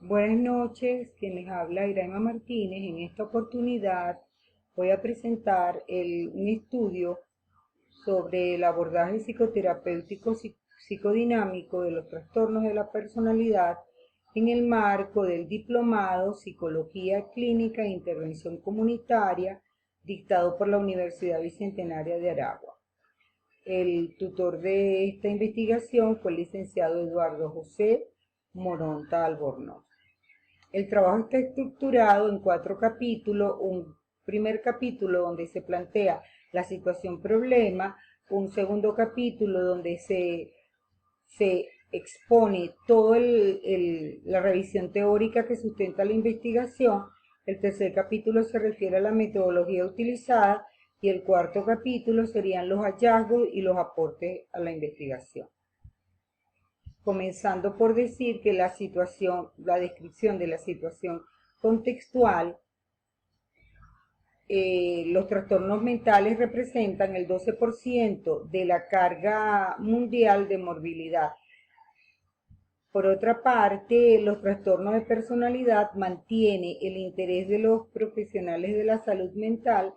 Buenas noches, quien les habla Iraima Martínez. En esta oportunidad voy a presentar un estudio sobre el abordaje psicoterapéutico psicodinámico de los trastornos de la personalidad en el marco del diplomado Psicología Clínica e Intervención Comunitaria dictado por la Universidad Bicentenaria de Aragua. El tutor de esta investigación fue el licenciado Eduardo José Moronta Albornoz. El trabajo está estructurado en 4 capítulos, un primer capítulo donde se plantea la situación problema, un segundo capítulo donde se expone toda la revisión teórica que sustenta la investigación, el tercer capítulo se refiere a la metodología utilizada y el cuarto capítulo serían los hallazgos y los aportes a la investigación. Comenzando por decir que la descripción de la situación contextual, los trastornos mentales representan el 12% de la carga mundial de morbilidad. Por otra parte, los trastornos de personalidad mantienen el interés de los profesionales de la salud mental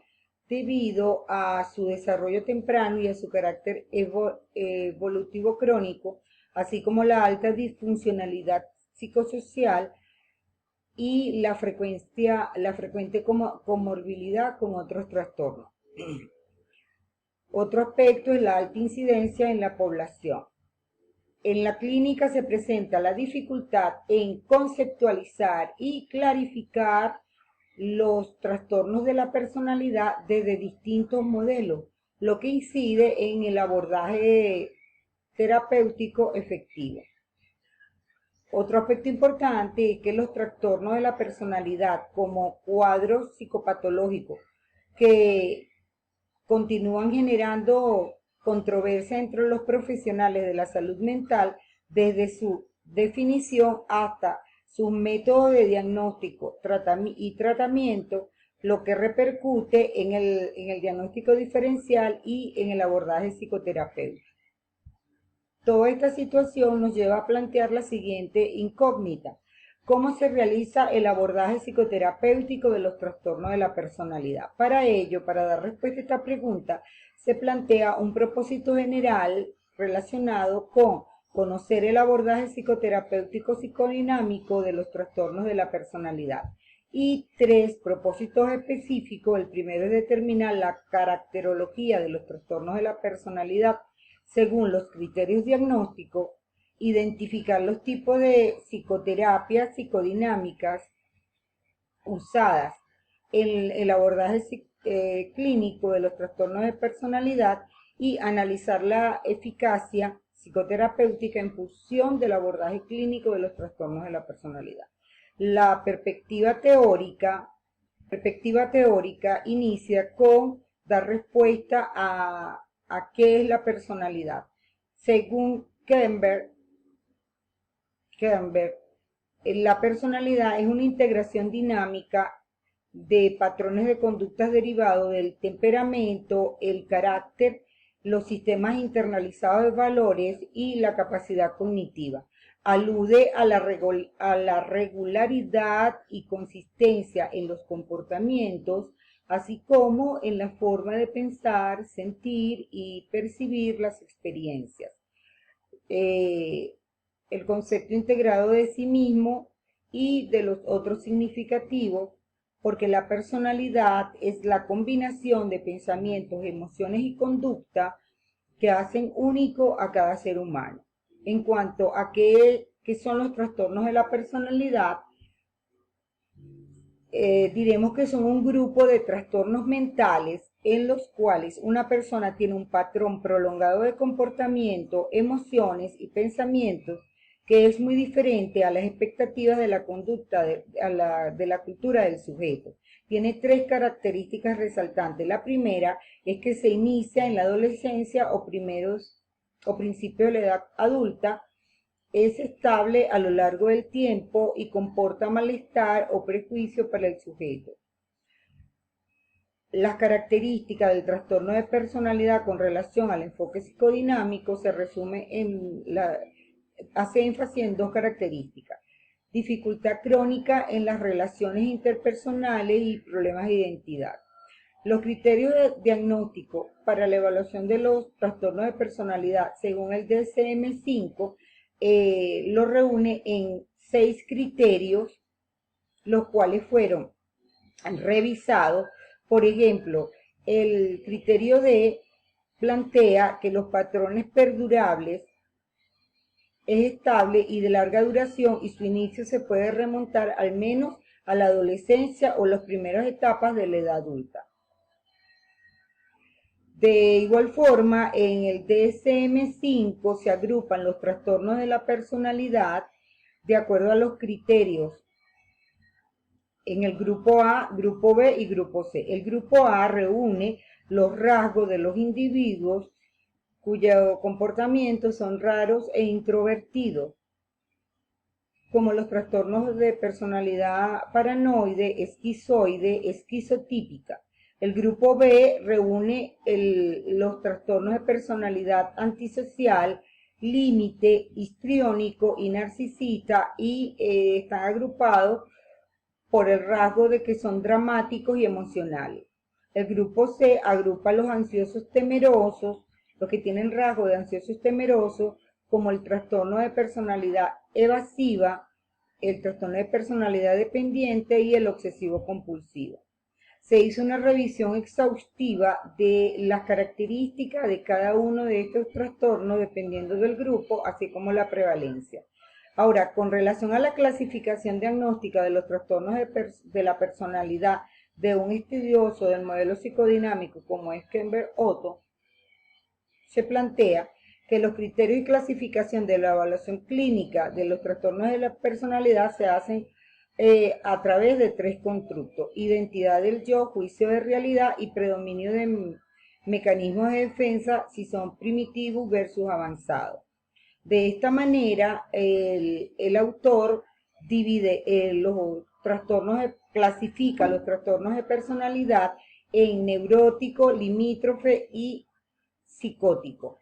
debido a su desarrollo temprano y a su carácter evolutivo crónico, así como la alta disfuncionalidad psicosocial y la frecuente comorbilidad con otros trastornos. Otro aspecto es la alta incidencia en la población. En la clínica se presenta la dificultad en conceptualizar y clarificar los trastornos de la personalidad desde distintos modelos, lo que incide en el abordaje terapéutico efectivo. Otro aspecto importante es que los trastornos de la personalidad como cuadros psicopatológicos que continúan generando controversia entre los profesionales de la salud mental desde su definición hasta sus métodos de diagnóstico y tratamiento, lo que repercute en el diagnóstico diferencial y en el abordaje psicoterapéutico. Toda esta situación nos lleva a plantear la siguiente incógnita: ¿cómo se realiza el abordaje psicoterapéutico de los trastornos de la personalidad? Para ello, para dar respuesta a esta pregunta, se plantea un propósito general relacionado con conocer el abordaje psicoterapéutico psicodinámico de los trastornos de la personalidad. Y 3 propósitos específicos. El primero es determinar la caracterología de los trastornos de la personalidad según los criterios diagnósticos, identificar los tipos de psicoterapias psicodinámicas usadas en el abordaje clínico de los trastornos de personalidad y analizar la eficacia psicoterapéutica en función del abordaje clínico de los trastornos de la personalidad. La perspectiva teórica inicia con dar respuesta a qué es la personalidad. Según Kemper, la personalidad es una integración dinámica de patrones de conductas derivados del temperamento, el carácter, los sistemas internalizados de valores y la capacidad cognitiva. Alude a la regularidad y consistencia en los comportamientos, así como en la forma de pensar, sentir y percibir las experiencias. El concepto integrado de sí mismo y de los otros significativos, porque la personalidad es la combinación de pensamientos, emociones y conducta que hacen único a cada ser humano. En cuanto a qué son los trastornos de la personalidad, diremos que son un grupo de trastornos mentales en los cuales una persona tiene un patrón prolongado de comportamiento, emociones y pensamientos que es muy diferente a las expectativas de la conducta de la cultura del sujeto. Tiene 3 características resaltantes. La primera es que se inicia en la adolescencia o principio de la edad adulta, es estable a lo largo del tiempo y comporta malestar o prejuicio para el sujeto. Las características del trastorno de personalidad con relación al enfoque psicodinámico se resume hace énfasis en 2 características. dificultad crónica en las relaciones interpersonales y problemas de identidad. Los criterios de diagnóstico para la evaluación de los trastornos de personalidad según el DSM-5 lo reúne en 6 criterios, los cuales fueron revisados. Por ejemplo, el criterio D plantea que los patrones perdurables es estable y de larga duración y su inicio se puede remontar al menos a la adolescencia o las primeras etapas de la edad adulta. De igual forma, en el DSM-5 se agrupan los trastornos de la personalidad de acuerdo a los criterios en el grupo A, grupo B y grupo C. El grupo A reúne los rasgos de los individuos cuyos comportamientos son raros e introvertidos, como los trastornos de personalidad paranoide, esquizoide, esquizotípica. El grupo B reúne los trastornos de personalidad antisocial, límite, histriónico y narcisista y están agrupados por el rasgo de que son dramáticos y emocionales. El grupo C agrupa a los ansiosos temerosos, los que tienen rasgos de ansiosos temerosos, como el trastorno de personalidad evasiva, el trastorno de personalidad dependiente y el obsesivo compulsivo. Se hizo una revisión exhaustiva de las características de cada uno de estos trastornos dependiendo del grupo, así como la prevalencia. Ahora, con relación a la clasificación diagnóstica de los trastornos de la personalidad de un estudioso del modelo psicodinámico como es Kemper-Otto, se plantea que los criterios y clasificación de la evaluación clínica de los trastornos de la personalidad se hacen a través de 3 constructos: identidad del yo, juicio de realidad y predominio de mecanismos de defensa si son primitivos versus avanzados. De esta manera, el autor divide clasifica los trastornos de personalidad en neurótico, limítrofe y psicótico.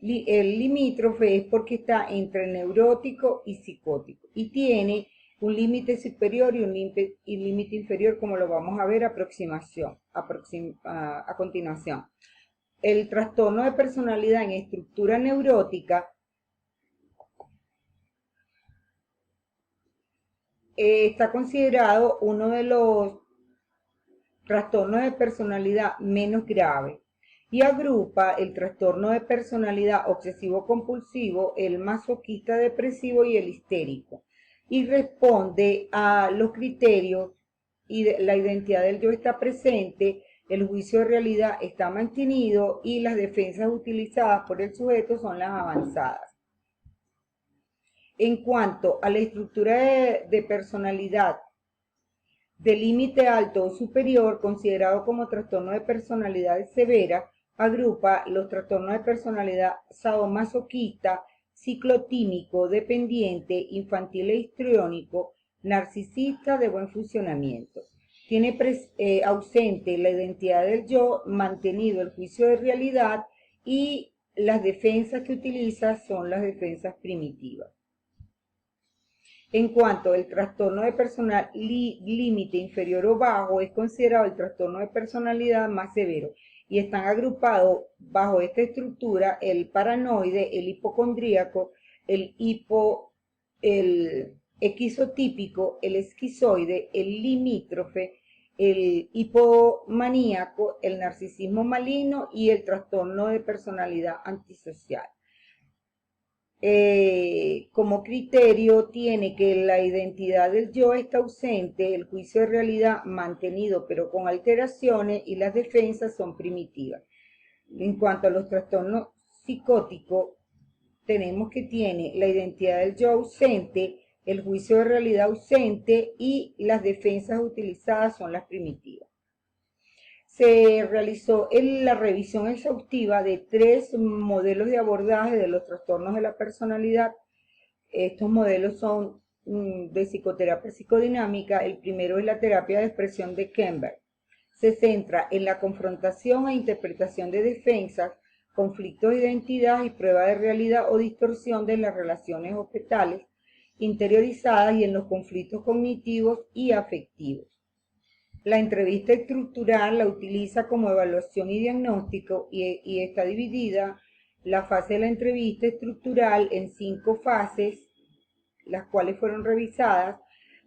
El limítrofe es porque está entre neurótico y psicótico y tiene un límite superior y un límite inferior, como lo vamos a ver a continuación. El trastorno de personalidad en estructura neurótica está considerado uno de los trastornos de personalidad menos graves y agrupa el trastorno de personalidad obsesivo-compulsivo, el masoquista depresivo y el histérico, y responde a los criterios y la identidad del yo está presente, el juicio de realidad está mantenido y las defensas utilizadas por el sujeto son las avanzadas. En cuanto a la estructura de personalidad de límite alto o superior, considerado como trastorno de personalidad severa, agrupa los trastornos de personalidad sadomasoquista, ciclotímico, dependiente, infantil e histriónico, narcisista de buen funcionamiento. Tiene ausente la identidad del yo, mantenido el juicio de realidad y las defensas que utiliza son las defensas primitivas. En cuanto al trastorno de personalidad límite inferior o bajo, es considerado el trastorno de personalidad más severo y están agrupados bajo esta estructura el paranoide, el hipocondríaco, el esquizotípico, el esquizoide, el limítrofe, el hipomaníaco, el narcisismo maligno y el trastorno de personalidad antisocial. Como criterio tiene que la identidad del yo está ausente, el juicio de realidad mantenido pero con alteraciones y las defensas son primitivas. En cuanto a los trastornos psicóticos, tenemos que tiene la identidad del yo ausente, el juicio de realidad ausente y las defensas utilizadas son las primitivas. Se realizó la revisión exhaustiva de 3 modelos de abordaje de los trastornos de la personalidad. Estos modelos son de psicoterapia psicodinámica. El primero es la terapia de expresión de Kemper. Se centra en la confrontación e interpretación de defensas, conflictos de identidad y prueba de realidad o distorsión de las relaciones objetales. interiorizadas y en los conflictos cognitivos y afectivos. La entrevista estructural la utiliza como evaluación y diagnóstico y está dividida la fase de la entrevista estructural en 5 fases, las cuales fueron revisadas,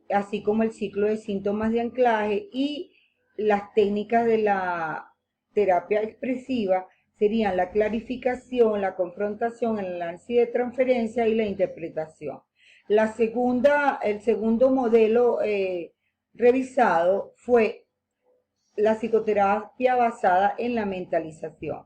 así como el ciclo de síntomas de anclaje, y las técnicas de la terapia expresiva serían la clarificación, la confrontación, el análisis de transferencia y la interpretación. El segundo modelo revisado fue la psicoterapia basada en la mentalización.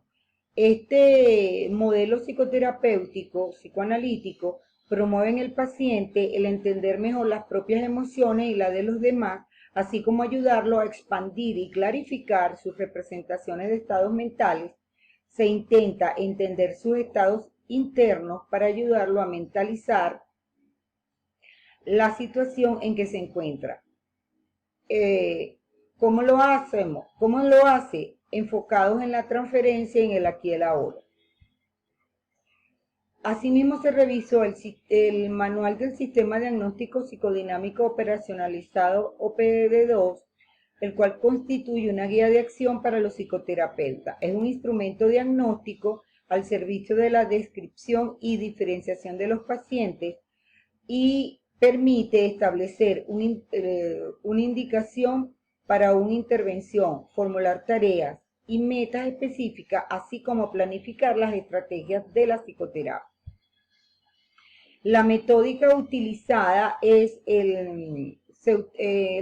Este modelo psicoterapéutico, psicoanalítico, promueve en el paciente el entender mejor las propias emociones y las de los demás, así como ayudarlo a expandir y clarificar sus representaciones de estados mentales. Se intenta entender sus estados internos para ayudarlo a mentalizar la situación en que se encuentra. ¿Cómo lo hacemos? ¿Cómo lo hace? Enfocados en la transferencia y en el aquí y el ahora. Asimismo, se revisó el Manual del Sistema Diagnóstico Psicodinámico Operacionalizado, OPD2, el cual constituye una guía de acción para los psicoterapeutas. Es un instrumento diagnóstico al servicio de la descripción y diferenciación de los pacientes y permite establecer una indicación para una intervención, formular tareas y metas específicas, así como planificar las estrategias de la psicoterapia. La metódica utilizada es el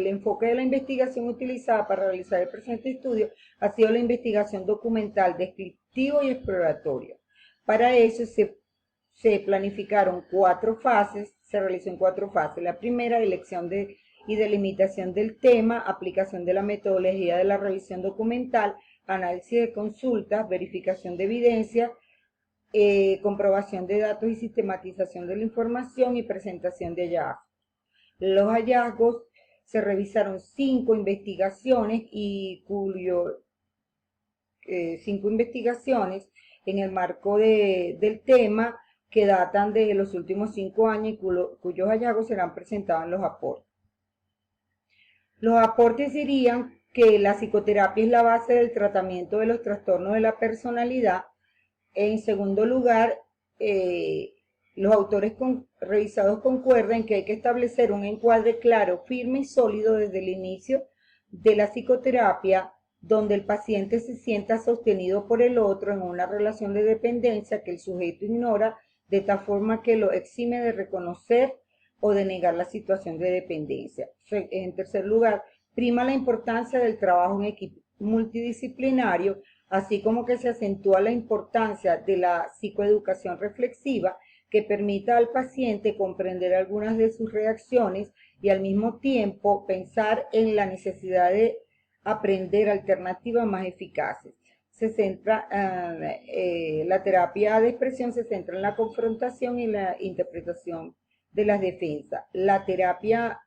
enfoque de la investigación utilizada para realizar el presente estudio ha sido la investigación documental, descriptivo y exploratoria. Para eso se planificaron 4 fases, se realizó en 4 fases. La primera, elección y delimitación del tema, aplicación de la metodología de la revisión documental, análisis de consultas, verificación de evidencia, comprobación de datos y sistematización de la información y presentación de hallazgos. Los hallazgos se revisaron 5 investigaciones y 5 investigaciones en el marco del tema que datan de los últimos 5 años y cuyos hallazgos serán presentados en los aportes. Los aportes dirían que la psicoterapia es la base del tratamiento de los trastornos de la personalidad. En segundo lugar, los autores revisados concuerdan que hay que establecer un encuadre claro, firme y sólido desde el inicio de la psicoterapia, donde el paciente se sienta sostenido por el otro en una relación de dependencia que el sujeto ignora, de tal forma que lo exime de reconocer o de negar la situación de dependencia. En tercer lugar, prima la importancia del trabajo en equipo multidisciplinario, así como que se acentúa la importancia de la psicoeducación reflexiva que permita al paciente comprender algunas de sus reacciones y al mismo tiempo pensar en la necesidad de aprender alternativas más eficaces. La terapia de expresión se centra en la confrontación y la interpretación de las defensas. La terapia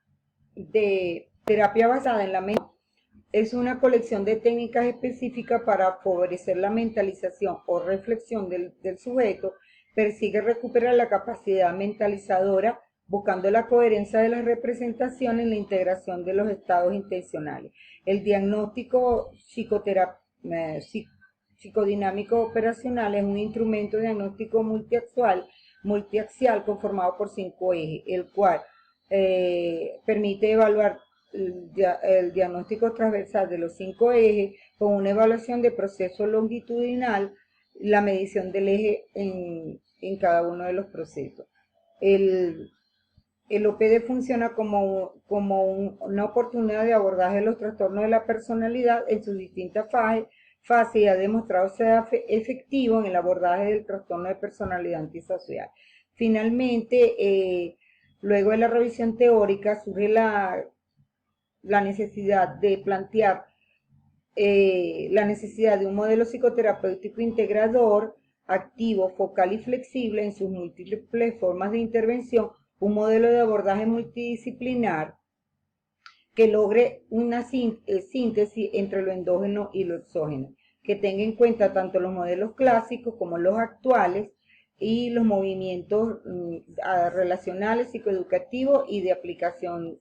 basada en la mente es una colección de técnicas específicas para favorecer la mentalización o reflexión del sujeto. Persigue recuperar la capacidad mentalizadora, buscando la coherencia de las representaciones y la integración de los estados intencionales. El diagnóstico psicodinámico operacional es un instrumento diagnóstico multiaxial conformado por 5 ejes, el cual permite evaluar el diagnóstico transversal de los 5 ejes con una evaluación de proceso longitudinal, la medición del eje en cada uno de los procesos. El OPD funciona como una oportunidad de abordaje de los trastornos de la personalidad en sus distintas fases y ha demostrado ser efectivo en el abordaje del trastorno de personalidad antisocial. Finalmente, luego de la revisión teórica surge la necesidad de plantear la necesidad de un modelo psicoterapéutico integrador, activo, focal y flexible en sus múltiples formas de intervención, un modelo de abordaje multidisciplinar que logre una síntesis entre lo endógeno y lo exógeno, que tenga en cuenta tanto los modelos clásicos como los actuales, y los movimientos relacionales, psicoeducativos y de aplicación